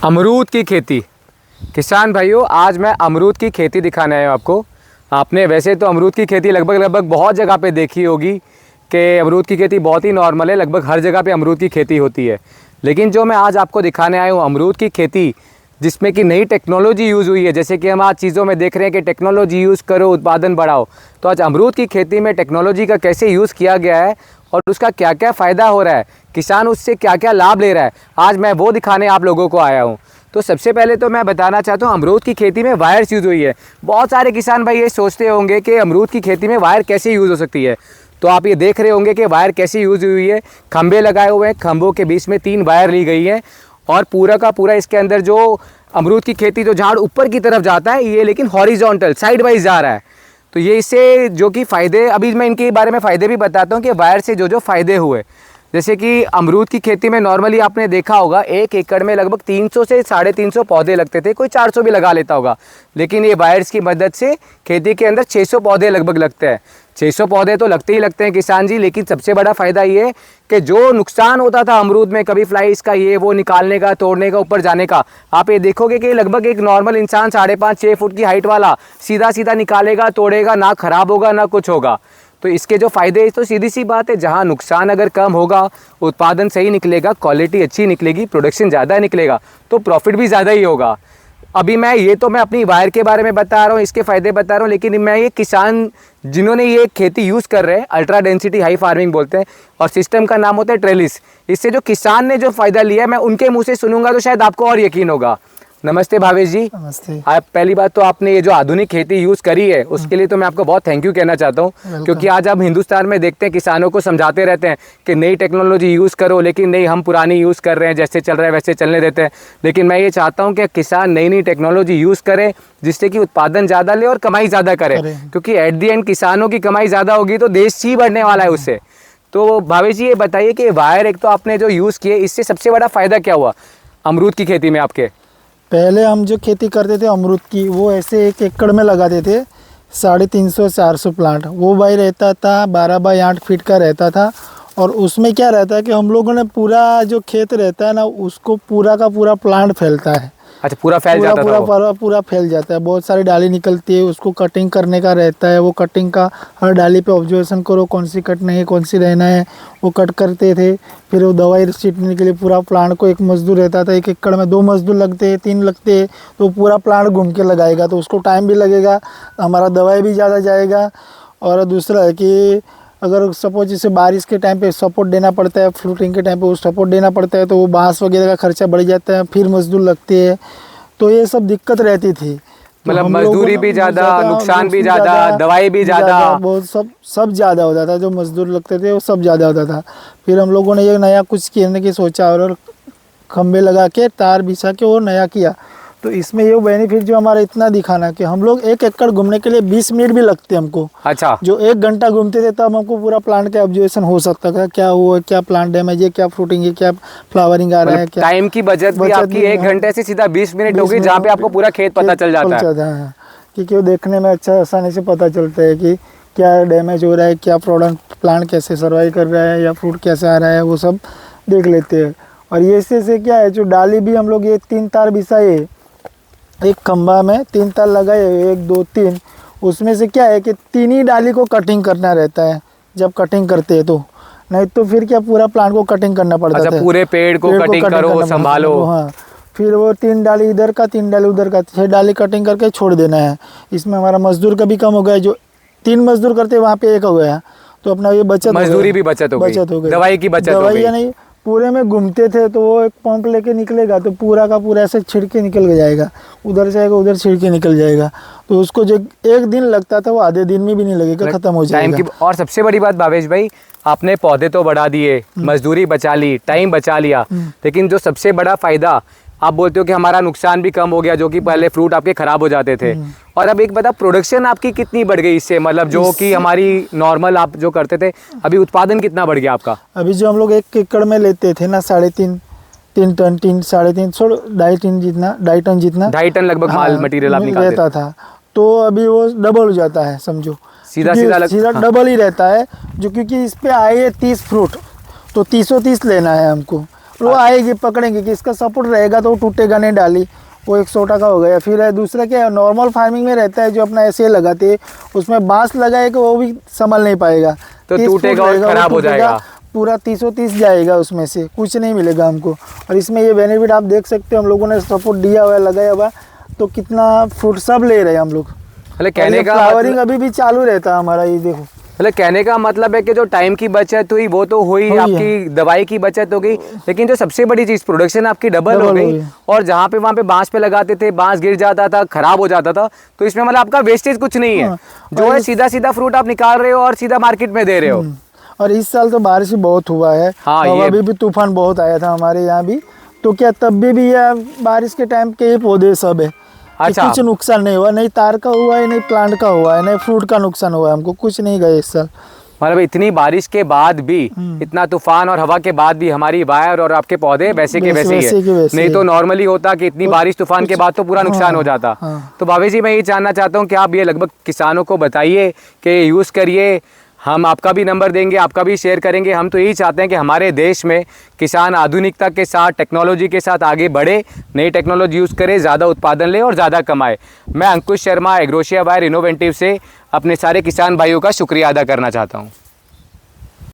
अमरूद की खेती। किसान भाइयों, आज मैं अमरूद की खेती दिखाने आया हूँ आपको। आपने वैसे तो अमरूद की खेती लगभग बहुत जगह पे देखी होगी कि अमरूद की खेती बहुत ही नॉर्मल है, लगभग हर जगह पे अमरूद की खेती होती है। लेकिन जो मैं आज आपको दिखाने आया हूँ अमरूद की खेती, जिसमें कि नई टेक्नोलॉजी यूज़ हुई है। जैसे कि हम आज चीज़ों में देख रहे हैं कि टेक्नोलॉजी यूज़ करो, उत्पादन बढ़ाओ। तो आज अमरूद की खेती में टेक्नोलॉजी का कैसे यूज़ किया गया है और उसका क्या क्या फ़ायदा हो रहा है, किसान उससे क्या क्या लाभ ले रहा है, आज मैं वो दिखाने आप लोगों को आया हूँ। तो सबसे पहले तो मैं बताना चाहता हूँ अमरूद की खेती में वायर्स यूज़ हुई है। बहुत सारे किसान भाई ये सोचते होंगे कि अमरूद की खेती में वायर कैसे यूज़ हो सकती है। तो आप ये देख रहे होंगे कि वायर कैसे यूज़ हुई है। खंभे लगाए हुए हैं, खंभों के बीच में 3 वायर ली गई है और पूरा का पूरा इसके अंदर जो अमरूद की खेती, जो झाड़ ऊपर की तरफ जाता है, ये लेकिन हॉरिजॉन्टल साइड वाइज जा रहा है। तो ये इससे जो कि फ़ायदे, अभी मैं इनके बारे में फ़ायदे भी बताता हूँ कि वायर से जो जो फ़ायदे हुए। जैसे कि अमरूद की खेती में नॉर्मली आपने देखा होगा 1 एकड़ में लगभग 300 से 350 पौधे लगते थे, कोई 400 भी लगा लेता होगा। लेकिन ये वायर्स की मदद से खेती के अंदर 600 पौधे लगभग लगते हैं। 600 पौधे तो लगते ही लगते हैं किसान जी, लेकिन सबसे बड़ा फ़ायदा ये है कि जो नुकसान होता था अमरूद में, कभी फ्लाइज का, ये वो निकालने का, तोड़ने का, ऊपर जाने का, आप ये देखोगे कि लगभग एक नॉर्मल इंसान 5.5-6 फुट की हाइट वाला सीधा सीधा निकालेगा, तोड़ेगा, ना ख़राब होगा ना कुछ होगा। तो इसके जो फ़ायदे, तो सीधी सी बात है, जहाँ नुकसान अगर कम होगा, उत्पादन सही निकलेगा, क्वालिटी अच्छी निकलेगी, प्रोडक्शन ज़्यादा निकलेगा, तो प्रॉफिट भी ज़्यादा ही होगा। अभी मैं अपनी वायर के बारे में बता रहा हूँ, इसके फ़ायदे बता रहा हूँ, लेकिन मैं ये किसान जिन्होंने ये खेती यूज़ कर रहे हैं, अल्ट्रा डेंसिटी हाई फार्मिंग बोलते हैं, और सिस्टम का नाम होता है ट्रेलिस। इससे जो किसान ने जो फ़ायदा लिया है, मैं उनके मुँह से सुनूंगा तो शायद आपको और यकीन होगा। नमस्ते भावेश जी। नमस्ते। आप पहली बात तो आपने ये जो आधुनिक खेती यूज़ करी है, उसके लिए तो मैं आपको बहुत थैंक यू कहना चाहता हूँ, क्योंकि आज आप हिंदुस्तान में देखते हैं किसानों को समझाते रहते हैं कि नई टेक्नोलॉजी यूज़ करो, लेकिन नहीं, हम पुरानी यूज़ कर रहे हैं, जैसे चल रहा है वैसे चलने देते हैं। लेकिन मैं ये चाहता हूँ कि किसान नई नई टेक्नोलॉजी यूज़ करें, जिससे कि उत्पादन ज़्यादा ले और कमाई ज़्यादा करे, क्योंकि एट दी एंड किसानों की कमाई ज़्यादा होगी तो देश ही बढ़ने वाला है उससे। तो भावेश जी, ये बताइए कि वायर एक तो आपने जो यूज़ किए, इससे सबसे बड़ा फ़ायदा क्या हुआ अमरूद की खेती में आपके? पहले हम जो खेती करते थे अमरूद की, वो ऐसे 1 एकड़ में लगाते थे 350-400 प्लांट। वो भाई रहता था 12 बाई 8 फीट का रहता था। और उसमें क्या रहता है कि हम लोगों ने पूरा जो खेत रहता है ना, उसको पूरा का पूरा प्लांट फैलता है। अच्छा, पूरा फैल जाता था? पूरा फैल जाता है। बहुत सारी डाली निकलती है, उसको कटिंग करने का रहता है। वो कटिंग का हर डाली पे ऑब्जर्वेशन करो, कौन सी कटनी है, कौन सी रहना है, वो कट करते थे। फिर वो दवाई छींटने के लिए पूरा प्लांट को एक मजदूर रहता था। 1 एकड़ में 2 मजदूर लगते हैं, 3 लगते हैं, तो पूरा प्लांट घूम के लगाएगा, तो उसको टाइम भी लगेगा, हमारा दवाई भी ज़्यादा जाएगा। और दूसरा है कि अगर सपोज जैसे बारिश के टाइम पे सपोर्ट देना पड़ता है, फ्रूटिंग के टाइम पे वो सपोर्ट देना पड़ता है, तो वो बांस वगैरह का खर्चा बढ़ जाता है, फिर मजदूर लगते हैं, तो ये सब दिक्कत रहती थी। मतलब मजदूरी भी ज़्यादा, नुकसान भी ज़्यादा, दवाई भी ज़्यादा, बहुत सब ज़्यादा होता था। जो मजदूर लगते थे वो सब ज़्यादा होता था। फिर हम लोगों ने ये नया कुछ करने की सोचा और खंबे लगा के तार बिछा के वो नया किया। तो इसमें ये बेनिफिट जो हमारा इतना दिखाना कि हम लोग 1 एकड़ घूमने के लिए 20 मिनट भी लगते हमको। अच्छा। जो 1 घंटा घूमते थे तब हमको पूरा प्लांट का ऑब्जर्वेशन हो सकता था, क्या हुआ, क्या प्लांट डैमेज है, क्या फ्रूटिंग है, क्या फ्लावरिंग आ रहा है, क्या टाइम की बचत भी आपकी 1 घंटे से सीधा 20 मिनट होगी, जहाँ पे आपको पूरा खेत पता चल जाता है। क्योंकि वो देखने में अच्छा आसानी से पता चलता है कि क्या डैमेज हो रहा है, क्या प्लांट कैसे सर्वाइव कर रहा है, या फ्रूट कैसे आ रहा है, वो सब देख लेते हैं। और ये से क्या है, जो डाली भी हम लोग ये 3 तार बिछाए, एक खंभा में 3 तार लगाए, 1 2 3। उसमें से क्या है कि 3 ही डाली को कटिंग करना रहता है जब कटिंग करते हैं, तो नहीं तो फिर क्या पूरा प्लांट को कटिंग करना पड़ता था। पूरे पेड़ को कटिंग करो, संभालो। हाँ, फिर वो 3 डाली इधर का, 3 डाली उधर का, 6 डाली कटिंग करके छोड़ देना है। इसमें हमारा मजदूर का भी कम हो गया, जो 3 मजदूर करते वहाँ पे 1 हो गया, तो अपना ये बचत, मजदूरी भी बचत हो गई, दवाई की बचत हो गई। दवाई नहीं, पूरे में घूमते थे तो वो एक पंप लेके निकलेगा तो पूरा का पूरा ऐसे छिड़के निकल जाएगा, उधर जाएगा उधर छिड़के निकल जाएगा। तो उसको जो 1 दिन लगता था वो आधे दिन में भी नहीं लगेगा, खत्म हो जाएगा। और सबसे बड़ी बात भावेश भाई, आपने पौधे तो बढ़ा दिए, मजदूरी बचा ली, टाइम बचा लिया, लेकिन जो सबसे बड़ा फायदा आप बोलते हो कि हमारा नुकसान भी कम हो गया, जो कि पहले फ्रूट आपके खराब हो जाते थे। और अब एक बता, प्रोडक्शन आपकी कितनी बढ़ गई इससे, मतलब जो कि हमारी नॉर्मल आप जो करते थे, अभी उत्पादन कितना बढ़ गया आपका? अभी जो हम लोग 1 एकड़ में लेते थे ना 3.5 टन, 3.5 छोड़ 2.5 टन जितना, 2.5 टन लगभग माल मटेरियल आप निकालते रहता था। तो अभी वो डबल हो जाता है, समझो सीधा डबल ही रहता है। जो क्योंकि इस पे आए 30 फ्रूट, तो 30 लेना है हमको। वो आएगी पकड़ेंगे कि इसका सपोर्ट रहेगा तो वो टूटेगा नहीं डाली, वो 100 का हो गया। फिर दूसरा क्या है, नॉर्मल फार्मिंग में रहता है जो अपना ऐसे लगाते हैं, उसमें बांस लगाएगा वो भी संभल नहीं पाएगा, तो 30 फुट टूटेगा और रहेगा, वो खराब हो टूटेगा, जाएगा। पूरा 30 जाएगा, उसमें से कुछ नहीं मिलेगा हमको। और इसमें ये बेनिफिट आप देख सकते हो, हम लोगों ने सपोर्ट दिया हुआ है, लगाया हुआ, तो कितना फ्रूट सब ले रहे हैं हम लोग। मतलब कहने का फ्लावरिंग अभी भी चालू रहता है हमारा, ये देखो। मतलब कहने का मतलब है कि जो टाइम की बचत हुई वो तो हुई, आपकी दवाई की बचत हो गई, लेकिन जो सबसे बड़ी चीज़ प्रोडक्शन आपकी डबल हो गई। और जहाँ पे वहाँ पे बांस पे लगाते थे, बांस गिर जाता था, खराब हो जाता था, तो इसमें मतलब आपका वेस्टेज कुछ नहीं है। जो है सीधा सीधा फ्रूट आप निकाल रहे हो और सीधा मार्केट में दे रहे हो। और इस साल तो बारिश भी बहुत हुआ है, हाँ, और ये अभी भी तूफान बहुत आया था हमारे यहाँ भी, तो क्या तब भी यह बारिश के टाइम के ही पौधे सब है। अच्छा। कुछ नुकसान नहीं हुआ, नहीं तार का हुआ है, नहीं प्लांट का हुआ है, नहीं फ्रूट का नुकसान हुआ है, हमको कुछ नहीं गया इस साल। मतलब इतनी बारिश के बाद भी, इतना तूफान और हवा के बाद भी हमारी वायर और आपके पौधे वैसे के वैसे ही है। नहीं तो नॉर्मली होता कि इतनी बारिश तूफान के बाद तो पूरा नुकसान हो जाता। तो भाभी जी मैं ये जानना चाहता हूँ कि आप ये लगभग किसानों को बताइए कि यूज़ करिए, हम आपका भी नंबर देंगे, आपका भी शेयर करेंगे। हम तो यही चाहते हैं कि हमारे देश में किसान आधुनिकता के साथ, टेक्नोलॉजी के साथ आगे बढ़े, नई टेक्नोलॉजी यूज़ करे, ज़्यादा उत्पादन ले और ज़्यादा कमाए। मैं अंकुश शर्मा एग्रोशिया वायर इनोवेटिव से अपने सारे किसान भाइयों का शुक्रिया अदा करना चाहता हूँ।